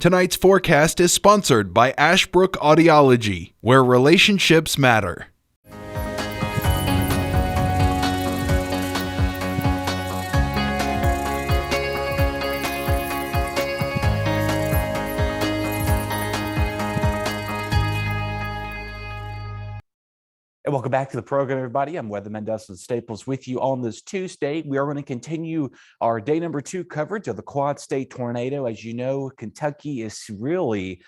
Tonight's forecast is sponsored by Ashbrook Audiology, where relationships matter. And welcome back to the program, everybody. I'm Weatherman Dustin Staples with you on this Tuesday. We are going to continue our day number 2 coverage of the Quad State tornado. As you know, Kentucky is really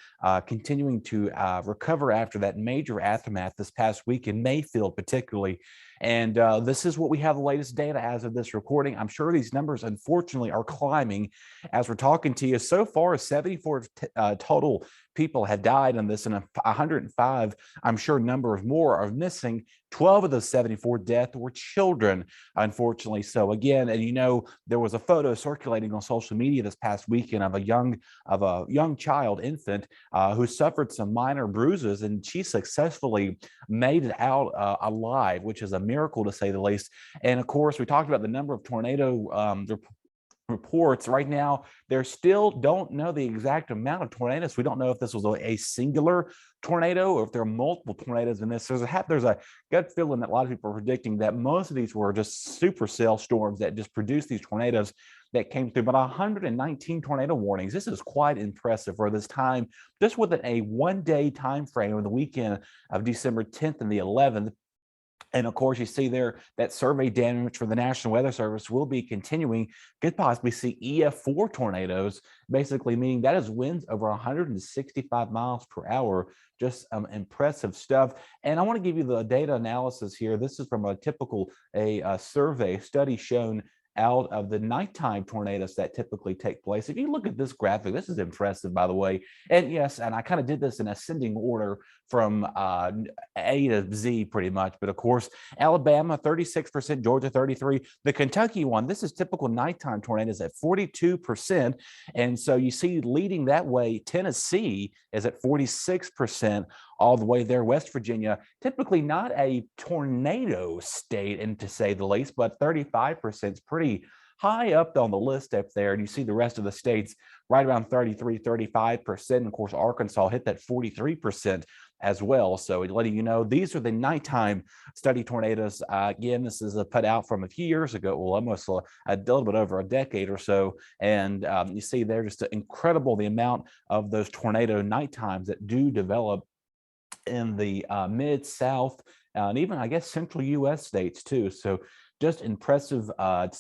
continuing to recover after that major aftermath this past week in Mayfield, particularly. And this is what we have the latest data as of this recording. I'm sure these numbers, unfortunately, are climbing as we're talking to you. So far, 74 total people have died in this, and 105, I'm sure, numbers more are missing. 12 of those 74 deaths were children, unfortunately. So again, and you know, there was a photo circulating on social media this past weekend of a young child, infant, who suffered some minor bruises, and she successfully made it out alive, which is a miracle to say the least. And of course, we talked about the number of tornado reports. Right now, they still don't know the exact amount of tornadoes. We don't know if this was a singular tornado or if there are multiple tornadoes in this. There's a gut feeling that a lot of people are predicting that most of these were just supercell storms that just produced these tornadoes that came through. But 119 tornado warnings. This is quite impressive for this time, just within a one-day time frame on the weekend of December 10th and the 11th. And of course, you see there that survey damage for the National Weather Service will be continuing. Could possibly see EF4 tornadoes, basically meaning that is winds over 165 miles per hour. Just impressive stuff. And I want to give you the data analysis here. This is from a typical survey study shown out of the nighttime tornadoes that typically take place. If you look at this graphic, this is impressive, by the way. And yes, and I kind of did this in ascending order from A to Z pretty much. But of course, Alabama, 36%, Georgia, 33%. The Kentucky one, this is typical nighttime tornadoes at 42%. And so you see leading that way, Tennessee is at 46%. All the way there. West Virginia, typically not a tornado state, and to say the least, but 35% is pretty high up on the list up there. And you see the rest of the states right around 33, 35%. And of course, Arkansas hit that 43% as well. So letting you know, these are the nighttime study tornadoes. Again, this is put out from a few years ago, well, almost a little bit over a decade or so. And you see there just incredible the amount of those tornado night times that do develop in the mid-south and even, I guess, central U.S. states too. So just impressive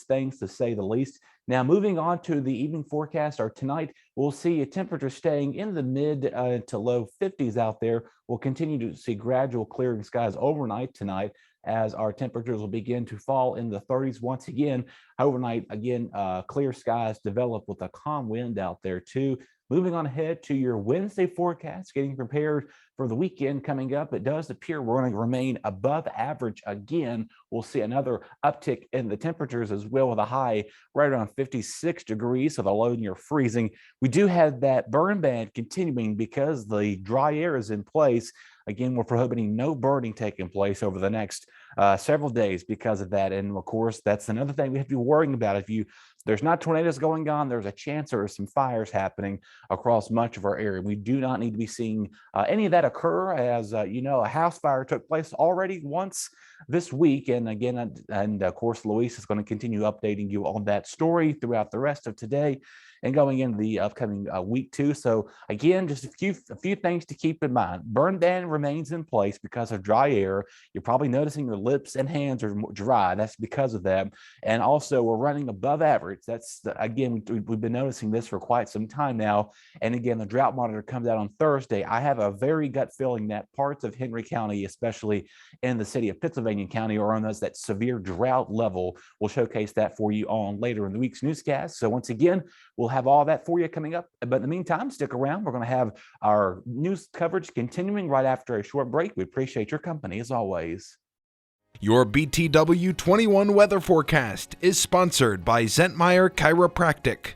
things to say the least. Now, moving on to the evening forecast, or tonight, we'll see a temperature staying in the mid to low 50s out there. We'll continue to see gradual clearing skies overnight tonight as our temperatures will begin to fall in the 30s once again. Overnight, again, clear skies develop with a calm wind out there too. Moving on ahead to your Wednesday forecast, getting prepared for the weekend coming up. It does appear we're going to remain above average again. We'll see another uptick in the temperatures as well, with a high right around 56 degrees, so the low near freezing. We do have that burn ban continuing because the dry air is in place. Again, we're prohibiting no burning taking place over the next several days because of that. And of course, that's another thing we have to be worrying about. If there's not tornadoes going on, there's a chance there are some fires happening across much of our area. We do not need to be seeing any of that occur, as you know, a house fire took place already once this week. And again, and of course, Luis is going to continue updating you on that story throughout the rest of today and going into the upcoming week too. So again, just a few things to keep in mind. Burn ban remains in place because of dry air. You're probably noticing your lips and hands are dry. That's because of that. And also, we're running above average. That's again, we've been noticing this for quite some time now. And again, the drought monitor comes out on Thursday. I have a very gut feeling that parts of Henry County, especially in the city of Pennsylvania County, are on that severe drought level. We'll showcase that for you on later in the week's newscast. So once again, we'll have all that for you coming up. But in the meantime, stick around. We're going to have our news coverage continuing right after a short break. We appreciate your company as always. Your BTW21 weather forecast is sponsored by Zentmeyer Chiropractic.